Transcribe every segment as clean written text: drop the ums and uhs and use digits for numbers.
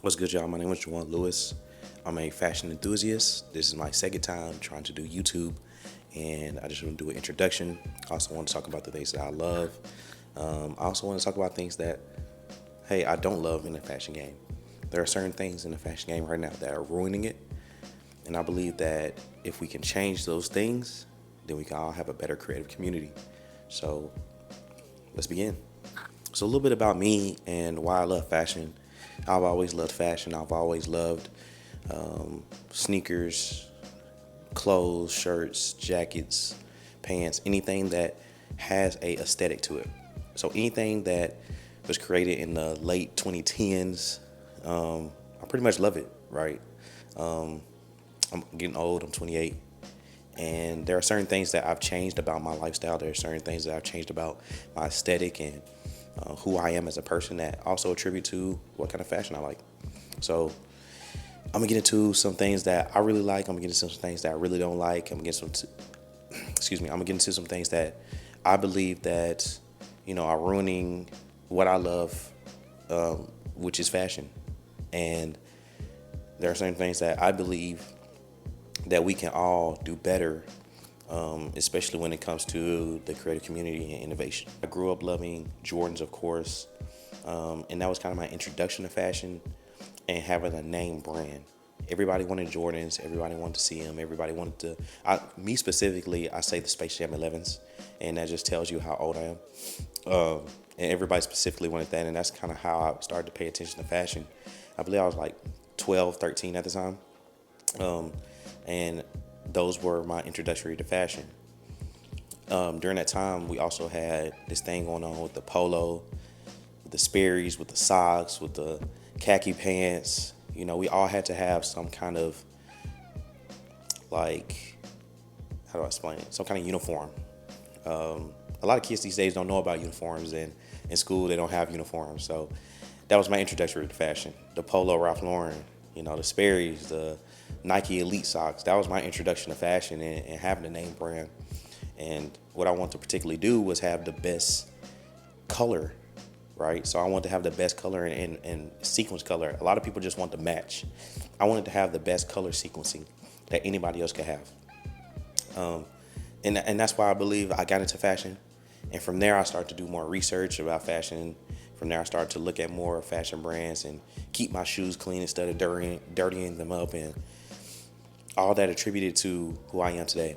What's good, y'all? My name is Juwan Lewis. I'm a fashion enthusiast. This is my second time trying to do YouTube, and I just want to do an introduction. I also want to talk about the things that I love. I also want to talk about things that, hey, I don't love in the fashion game. There are certain things in the fashion game right now that are ruining it, and I believe that if we can change those things, then we can all have a better creative community. So let's begin. So a little bit about me and why I love fashion. I've always loved fashion. I've always loved sneakers, clothes, shirts, jackets, pants, anything that has a aesthetic to it. So anything that was created in the late 2010s, I pretty much love it, right? Um, I'm getting old. I'm 28. And there are certain things that I've changed about my lifestyle. There are certain things that I've changed about my aesthetic and who I am as a person that also attribute to what kind of fashion I like. So I'm gonna get into some things that I really like. I'm gonna get into some things that I really don't like. I'm gonna get some, excuse me. I'm gonna get into some things that I believe that are ruining what I love, which is fashion. And there are certain things that I believe that we can all do better, especially when it comes to the creative community and innovation. I grew up loving Jordans, of course, and that was kind of my introduction to fashion and having a name brand. Everybody wanted Jordans. Everybody wanted to see them. Everybody wanted to. Me specifically, I say the Space Jam 11s, and that just tells you how old I am. And everybody specifically wanted that, and that's kind of how I started to pay attention to fashion. I believe I was like 12, 13 at the time. And those were my introductory to fashion. During that time, we also had this thing going on with the polo, with the Sperry's, with the socks, with the khaki pants. We all had to have some kind of, like, how do I explain it? Some kind of uniform. A lot of kids these days don't know about uniforms, and in school they don't have uniforms. So that was my introductory to fashion. The polo, Ralph Lauren, the Sperry's, the Nike Elite socks. That was my introduction to fashion and having a name brand. And what I wanted to particularly do was have the best color, right? So I wanted to have the best color and sequence color. A lot of people just want to match. I wanted to have the best color sequencing that anybody else could have. And that's why I believe I got into fashion. And from there, I started to do more research about fashion. From there, I started to look at more fashion brands and keep my shoes clean instead of dirtying them up, and all that attributed to who I am today.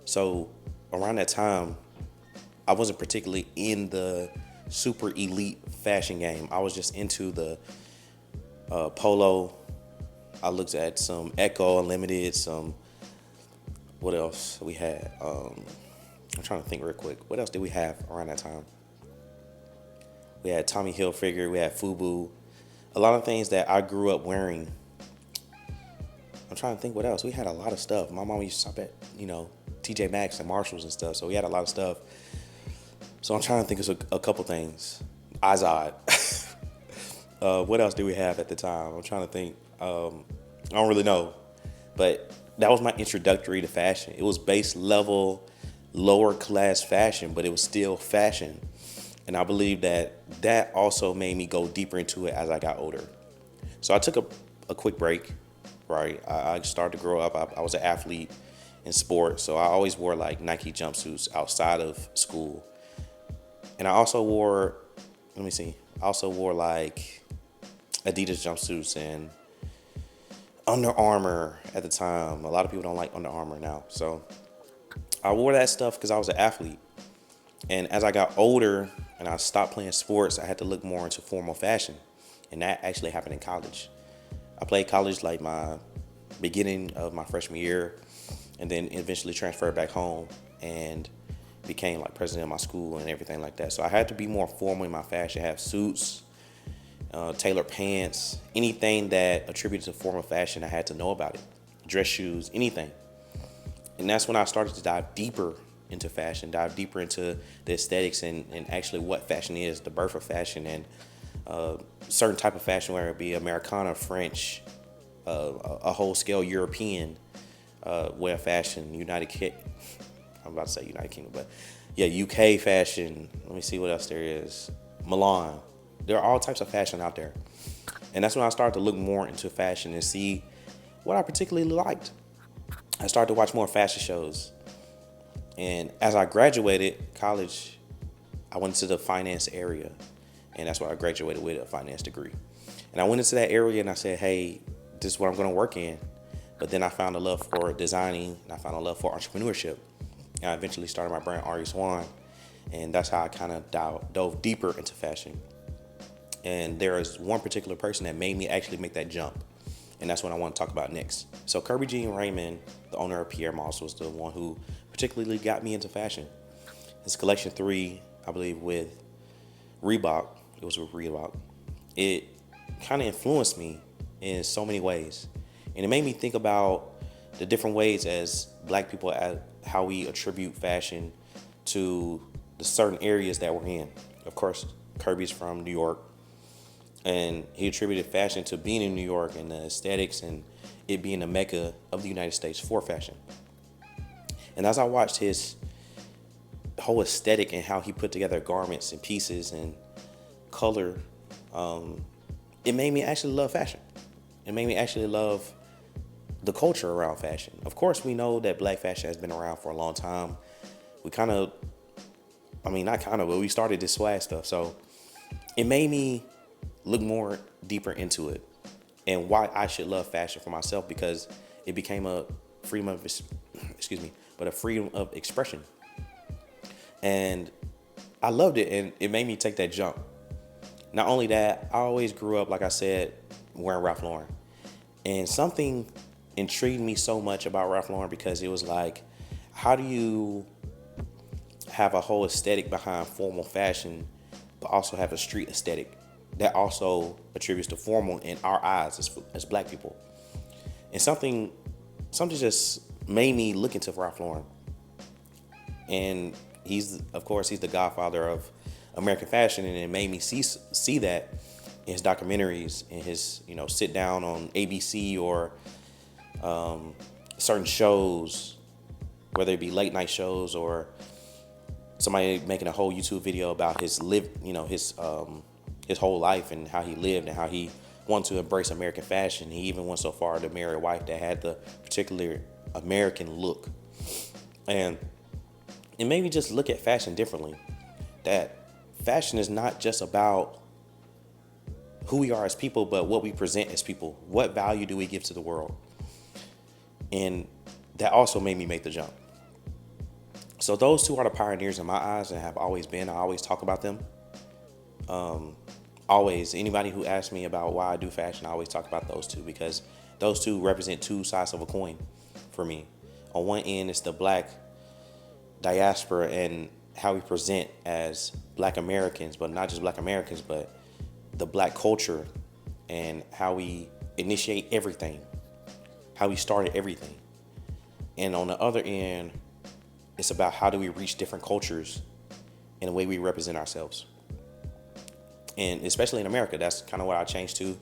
So around that time, I wasn't particularly in the super elite fashion game. I was just into the polo. I looked at some Echo Unlimited, some, what else we had? I'm trying to think real quick. What else did we have around that time? We had Tommy Hilfiger, we had FUBU. A lot of things that I grew up wearing. I'm trying to think what else. We had a lot of stuff. My mom used to shop at, TJ Maxx and Marshalls and stuff. So we had a lot of stuff. So I'm trying to think of a couple things. Izod. What else did we have at the time? I'm trying to think. I don't really know. But that was my introductory to fashion. It was base level, lower class fashion, but it was still fashion. And I believe that also made me go deeper into it as I got older. So I took a quick break, right? I started to grow up. I was an athlete in sports, so I always wore like Nike jumpsuits outside of school. And I also wore, I also wore like Adidas jumpsuits and Under Armour at the time. A lot of people don't like Under Armour now. So I wore that stuff because I was an athlete. And as I got older and I stopped playing sports, I had to look more into formal fashion. And that actually happened in college. I played college like my beginning of my freshman year, and then eventually transferred back home and became like president of my school and everything like that. So I had to be more formal in my fashion, have suits, tailored pants, anything that attributed to formal fashion, I had to know about it. Dress shoes, anything. And that's when I started to dive deeper into fashion, dive deeper into the aesthetics and actually what fashion is, the birth of fashion, and certain type of fashion, whether it be Americana, French, a whole scale European way of fashion, I'm about to say United Kingdom, but yeah, UK fashion. Let me see what else there is. Milan. There are all types of fashion out there. And that's when I started to look more into fashion and see what I particularly liked. I started to watch more fashion shows. And as I graduated college, I went into the finance area. And that's what I graduated with, a finance degree. And I went into that area and I said, hey, this is what I'm going to work in. But then I found a love for designing and I found a love for entrepreneurship. And I eventually started my brand, Ari Swan. And that's how I kind of dove deeper into fashion. And there is one particular person that made me actually make that jump. And that's what I want to talk about next. So Kirby Jean Raymond, the owner of Pierre Moss, was the one who particularly got me into fashion. His collection 3, I believe, with Reebok, it was with Reebok, it kind of influenced me in so many ways. And it made me think about the different ways as black people, how we attribute fashion to the certain areas that we're in. Of course, Kirby's from New York, and he attributed fashion to being in New York and the aesthetics and it being the mecca of the United States for fashion. And as I watched his whole aesthetic and how he put together garments and pieces and color, it made me actually love fashion. It made me actually love the culture around fashion. Of course, we know that black fashion has been around for a long time. We but we started this swag stuff. So it made me look more deeper into it and why I should love fashion for myself, because it became a freedom of, a freedom of expression. And I loved it, and it made me take that jump. Not only that, I always grew up, like I said, wearing Ralph Lauren. And something intrigued me so much about Ralph Lauren because it was like, how do you have a whole aesthetic behind formal fashion, but also have a street aesthetic that also attributes to formal in our eyes as black people? And something just made me look into Ralph Lauren. And he's the godfather of American fashion, and it made me see that in his documentaries, in his sit down on ABC or certain shows, whether it be late night shows or somebody making a whole YouTube video about his whole life and how he lived and how he wanted to embrace American fashion. He even went so far to marry a wife that had the particular American look. And it made me just look at fashion differently. That fashion is not just about who we are as people, but what we present as people. What value do we give to the world? And that also made me make the jump. So those two are the pioneers in my eyes and have always been. I always talk about them. Always, anybody who asks me about why I do fashion, I always talk about those two, because those two represent two sides of a coin for me. On one end, it's the black diaspora and how we present as black Americans, but not just black Americans, but the black culture and how we initiate everything, how we started everything. And on the other end, it's about how do we reach different cultures in the way we represent ourselves. And especially in America, that's kind of what I changed to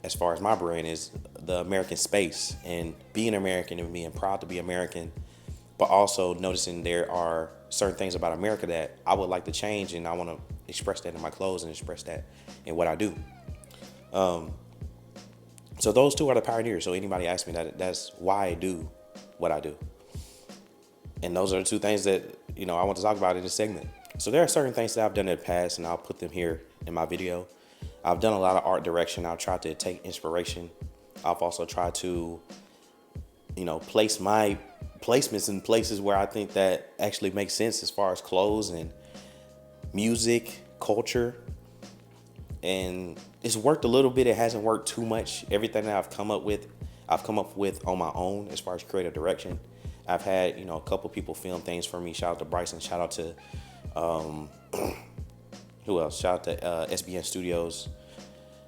as far as my brand is the American space and being American and being proud to be American, but also noticing there are certain things about America that I would like to change, and I want to express that in my clothes and express that in what I do. So those two are the pioneers. So anybody asks me that's why I do what I do. And those are the two things that, I want to talk about in this segment. So there are certain things that I've done in the past, and I'll put them here in my video. I've done a lot of art direction. I've tried to take inspiration. I've also tried to, place my placements in places where I think that actually makes sense as far as clothes and music, culture. And it's worked a little bit. It hasn't worked too much. Everything that I've come up with on my own as far as creative direction. I've had, a couple people film things for me. Shout out to Bryson. Shout out to, who else? Shout out to SBN Studios.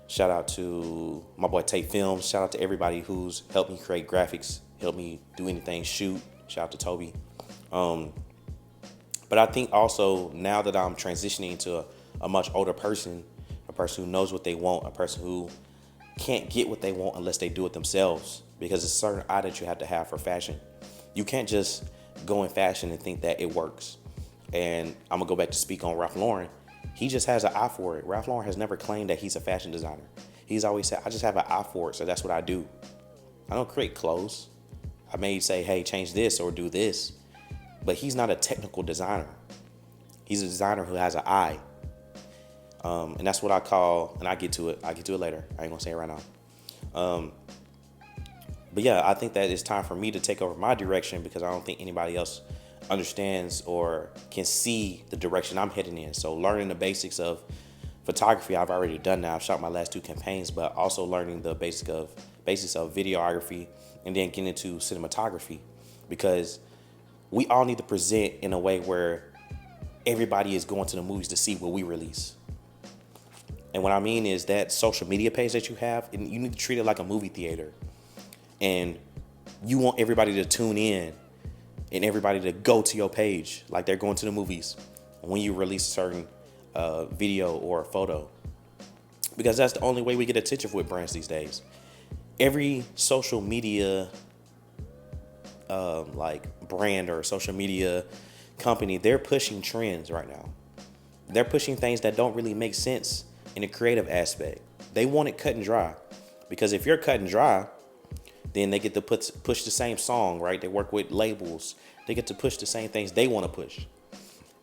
Shout out to my boy Tate Films. Shout out to everybody who's helped me create graphics, helped me do anything, shoot. Shout out to Toby. But I think also now that I'm transitioning to a much older person, a person who knows what they want, a person who can't get what they want unless they do it themselves, because it's a certain eye that you have to have for fashion. You can't just go in fashion and think that it works. And I'm going to go back to speak on Ralph Lauren. He just has an eye for it. Ralph Lauren has never claimed that he's a fashion designer. He's always said, I just have an eye for it, so that's what I do. I don't create clothes. I may say, hey, change this or do this, but he's not a technical designer. He's a designer who has an eye. And that's what I call, and I get to it later. I ain't gonna say it right now. But yeah, I think that it's time for me to take over my direction because I don't think anybody else understands or can see the direction I'm heading in. So learning the basics of photography, I've already done now. I've shot my last 2 campaigns, but also learning the basics of videography and then getting into cinematography, because we all need to present in a way where everybody is going to the movies to see what we release. And what I mean is that social media page that you have, and you need to treat it like a movie theater. And you want everybody to tune in and everybody to go to your page like they're going to the movies when you release a certain video or a photo. Because that's the only way we get attention with brands these days. Every social media like brand or social media company, they're pushing trends right now. They're pushing things that don't really make sense in a creative aspect. They want it cut and dry, because if you're cut and dry, then they get to push the same song, right? They work with labels. They get to push the same things they want to push.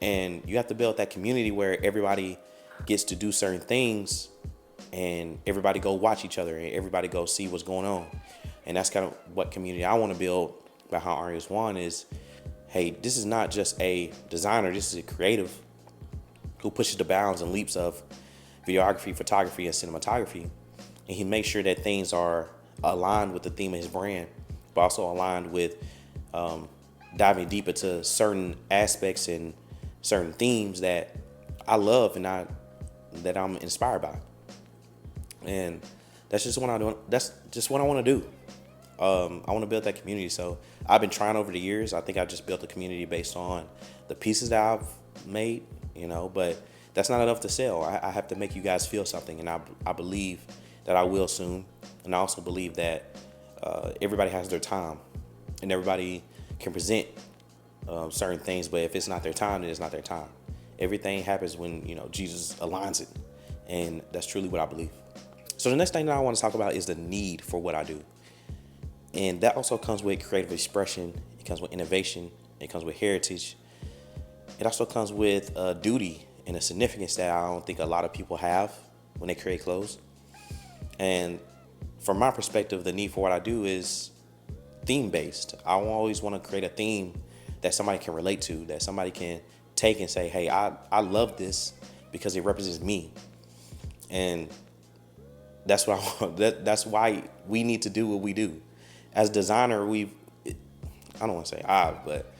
And you have to build that community where everybody gets to do certain things and everybody go watch each other and everybody go see what's going on. And that's kind of what community I want to build behind Arias One is, hey, this is not just a designer, this is a creative who pushes the bounds and leaps of videography, photography, and cinematography. And he makes sure that things are aligned with the theme of his brand, but also aligned with diving deep into certain aspects and certain themes that I love and that I'm inspired by. And that's just what I do. That's just what I want to do. I want to build that community. So I've been trying over the years. I think I just built a community based on the pieces that I've made, but that's not enough to sell. I have to make you guys feel something, and I believe that I will soon. And I also believe that everybody has their time, and everybody can present certain things, but if it's not their time, then it's not their time. Everything happens when, Jesus aligns it, and that's truly what I believe. So the next thing that I want to talk about is the need for what I do. And that also comes with creative expression. It comes with innovation. It comes with heritage. It also comes with duty and a significance that I don't think a lot of people have when they create clothes. And from my perspective, the need for what I do is theme-based. I always want to create a theme that somebody can relate to, that somebody can take and say, hey, I love this because it represents me. And that's what I want. That's why we need to do what we do. As a designer, I don't want to say but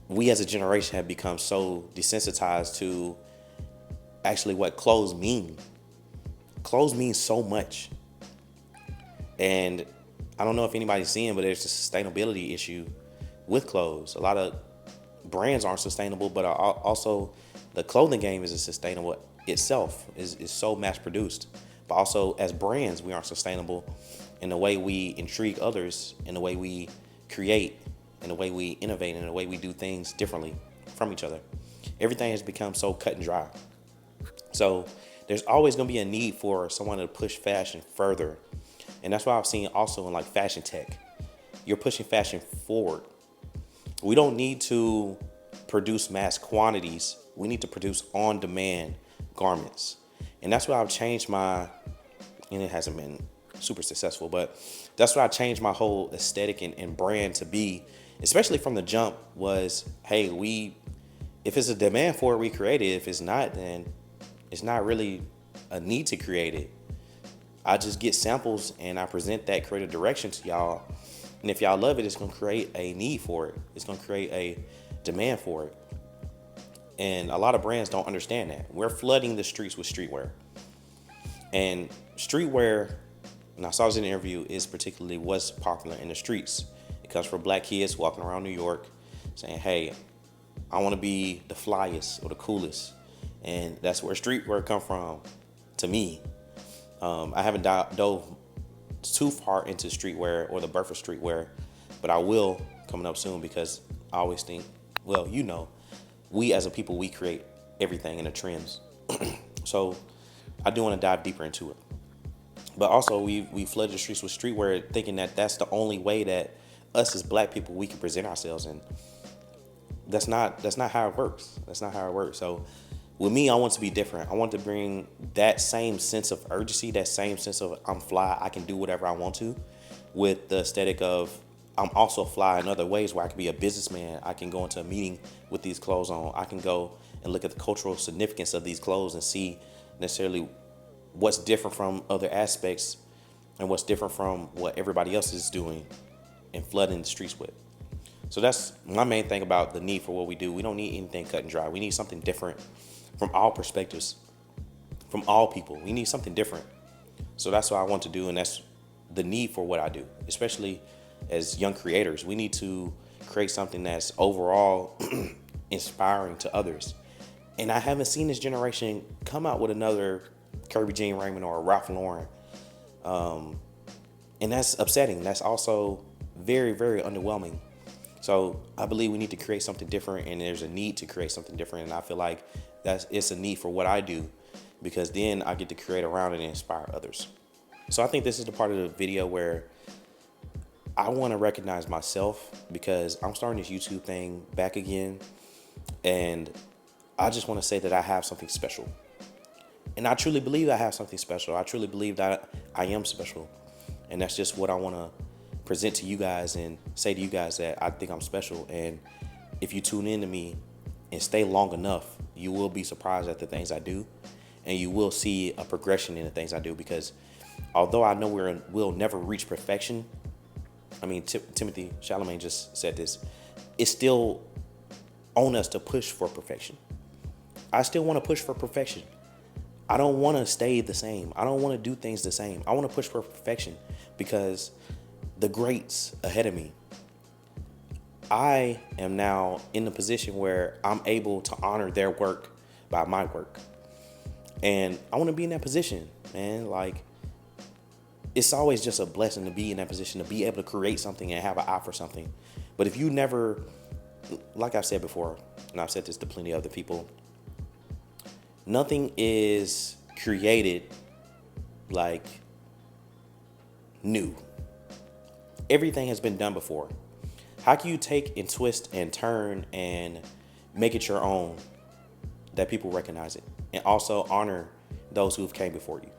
we as a generation have become so desensitized to actually what clothes mean. Clothes mean so much. And I don't know if anybody's seeing, but there's a sustainability issue with clothes. A lot of brands aren't sustainable, but also the clothing game isn't sustainable itself. Is so mass produced. But also as brands, we aren't sustainable in the way we intrigue others, in the way we create, in the way we innovate, in the way we do things differently from each other. Everything has become so cut and dry. So there's always going to be a need for someone to push fashion further. And that's what I've seen also in like fashion tech. You're pushing fashion forward. We don't need to produce mass quantities. We need to produce on-demand garments. And that's why I've changed and it hasn't been super successful, but that's why I changed my whole aesthetic and brand to be, especially from the jump, was, hey, if it's a demand for it, we create it. If it's not, then it's not really a need to create it. I just get samples and I present that creative direction to y'all. And if y'all love it, it's going to create a need for it. It's going to create a demand for it. And a lot of brands don't understand that. We're flooding the streets with streetwear. And streetwear, and I saw this in an interview, is particularly what's popular in the streets. It comes from black kids walking around New York saying, hey, I want to be the flyest or the coolest. And that's where streetwear come from to me. I haven't dove too far into streetwear or the birth of streetwear, but I will coming up soon, because I always think, well, we as a people, we create everything in the trends. So I do want to dive deeper into it. But also we flooded the streets with streetwear, thinking that that's the only way that us as black people we can present ourselves, and that's not how it works. That's not how it works. So with me, I want to be different. I want to bring that same sense of urgency, that same sense of I'm fly, I can do whatever I want to, with the aesthetic of I'm also fly in other ways where I can be a businessman. I can go into a meeting with these clothes on. I can go and look at the cultural significance of these clothes and see necessarily what's different from other aspects and what's different from what everybody else is doing and flooding the streets with. So that's my main thing about the need for what we do. We don't need anything cut and dry. We need something different from all perspectives, from all people. We need something different. So that's what I want to do, and that's the need for what I do, especially as young creators. We need to create something that's overall inspiring to others. And I haven't seen this generation come out with another Kirby Jean Raymond or Ralph Lauren. And that's upsetting. That's also very, very underwhelming. So I believe we need to create something different, and there's a need to create something different. And I feel like it's a need for what I do, because then I get to create around it and inspire others. So I think this is the part of the video where I want to recognize myself, because I'm starting this YouTube thing back again. And I just want to say that I have something special. And I truly believe I have something special. I truly believe that I am special. And that's just what I want to present to you guys and say to you guys, that I think I'm special. And if you tune in to me and stay long enough, you will be surprised at the things I do, and you will see a progression in the things I do. Because although I know we'll never reach perfection, I mean, Timothy Chalamet just said this, it's still on us to push for perfection. I still want to push for perfection. I don't want to stay the same. I don't want to do things the same. I want to push for perfection, because the greats ahead of me, I am now in the position where I'm able to honor their work by my work. And I want to be in that position, man. Like, it's always just a blessing to be in that position, to be able to create something and have an eye for something. But if you never, like I've said before, and I've said this to plenty of other people, nothing is created like new. Everything has been done before. How can you take and twist and turn and make it your own, that people recognize it, and also honor those who have came before you?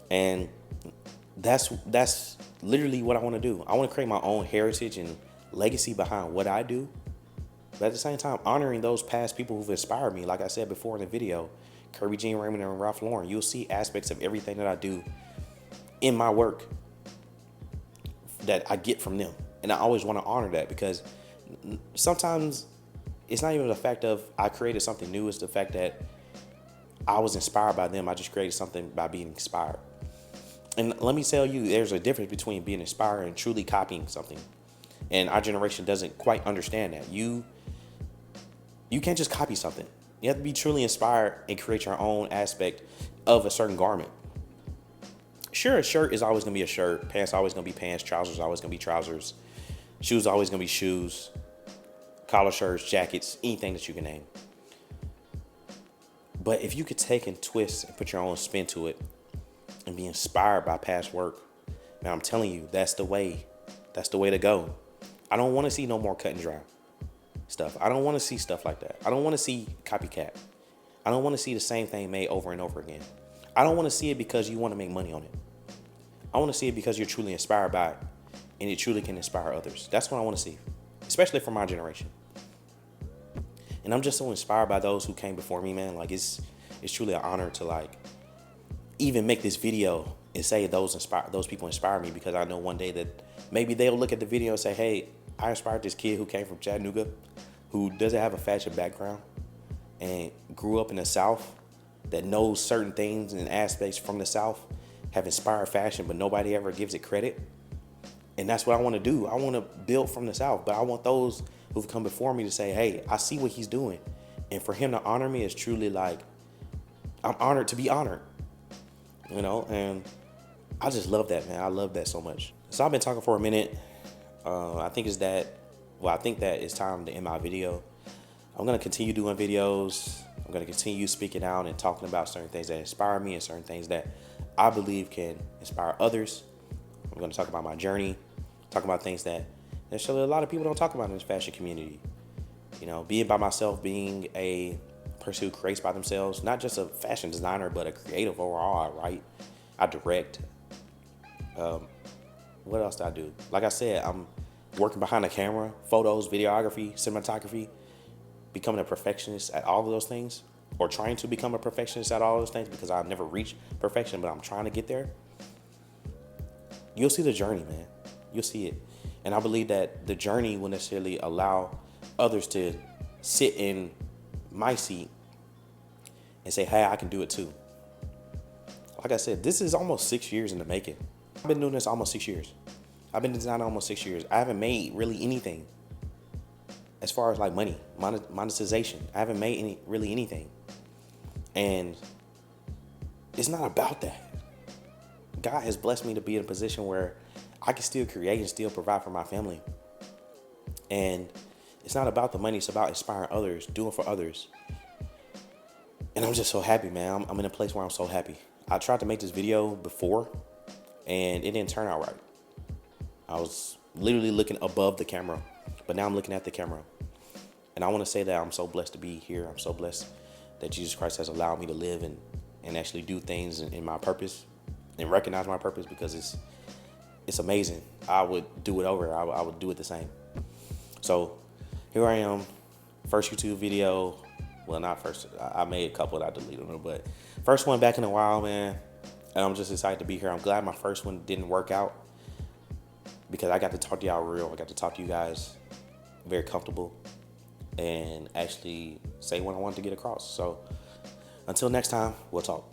And that's literally what I want to do. I want to create my own heritage and legacy behind what I do, but at the same time honoring those past people who've inspired me. Like I said before in the video, Kirby Jean Raymond and Ralph Lauren, you'll see aspects of everything that I do in my work that I get from them. And I always want to honor that, because sometimes it's not even the fact of I created something new. It's the fact that I was inspired by them. I just created something by being inspired. And let me tell you, there's a difference between being inspired and truly copying something. And our generation doesn't quite understand that. You can't just copy something. You have to be truly inspired and create your own aspect of a certain garment. Sure, a shirt is always going to be a shirt. Pants are always going to be pants. Trousers are always going to be trousers. Shoes are always going to be shoes. Collar shirts, jackets, anything that you can name. But if you could take and twist and put your own spin to it and be inspired by past work, man, I'm telling you, that's the way. That's the way to go. I don't want to see no more cut and dry stuff. I don't want to see stuff like that. I don't want to see copycat. I don't want to see the same thing made over and over again. I don't want to see it because you want to make money on it. I want to see it because you're truly inspired by it, and it truly can inspire others. That's what I want to see, especially for my generation. And I'm just so inspired by those who came before me, man. Like, it's truly an honor to, like, even make this video and say those people inspire me, because I know one day that maybe they'll look at the video and say, hey, I inspired this kid who came from Chattanooga, who doesn't have a fashion background and grew up in the South, that knows certain things and aspects from the South have inspired fashion, but nobody ever gives it credit. And that's what I want to do. I want to build from the South, but I want those who've come before me to say, hey, I see what he's doing. And for him to honor me is truly like, I'm honored to be honored, you know? And I just love that, man. I love that so much. So I've been talking for a minute. I think that it's time to end my video. I'm going to continue doing videos. I'm going to continue speaking out and talking about certain things that inspire me and certain things that I believe can inspire others. I'm going to talk about my journey, talk about things that necessarily a lot of people don't talk about in this fashion community. You know, being by myself, being a person who creates by themselves, not just a fashion designer, but a creative overall. I write, I direct. What else do I do? Like I said, I'm working behind the camera, photos, videography, cinematography, becoming a perfectionist at all of those things, or trying to become a perfectionist at all of those things because I've never reached perfection, but I'm trying to get there. You'll see the journey, man. You'll see it. And I believe that the journey will necessarily allow others to sit in my seat and say, hey, I can do it too. Like I said, this is almost 6 years in the making. I've been doing this almost 6 years. I've been designing almost 6 years. I haven't made really anything as far as like money, monetization. I haven't made really anything. And it's not about that. God has blessed me to be in a position where I can still create and still provide for my family. And it's not about the money. It's about inspiring others, doing for others. And I'm just so happy, man. I'm in a place where I'm so happy. I tried to make this video before and it didn't turn out right. I was literally looking above the camera, but now I'm looking at the camera. And I want to say that I'm so blessed to be here. I'm so blessed that Jesus Christ has allowed me to live and actually do things in my purpose and recognize my purpose, because it's amazing. I would do it over. I would do it the same. So here I am, first YouTube video. Well, not first. I made a couple that I deleted them, but first one back in a while, man. And I'm just excited to be here. I'm glad my first one didn't work out because I got to talk to y'all real. I got to talk to you guys very comfortable and actually say what I wanted to get across. So until next time, we'll talk.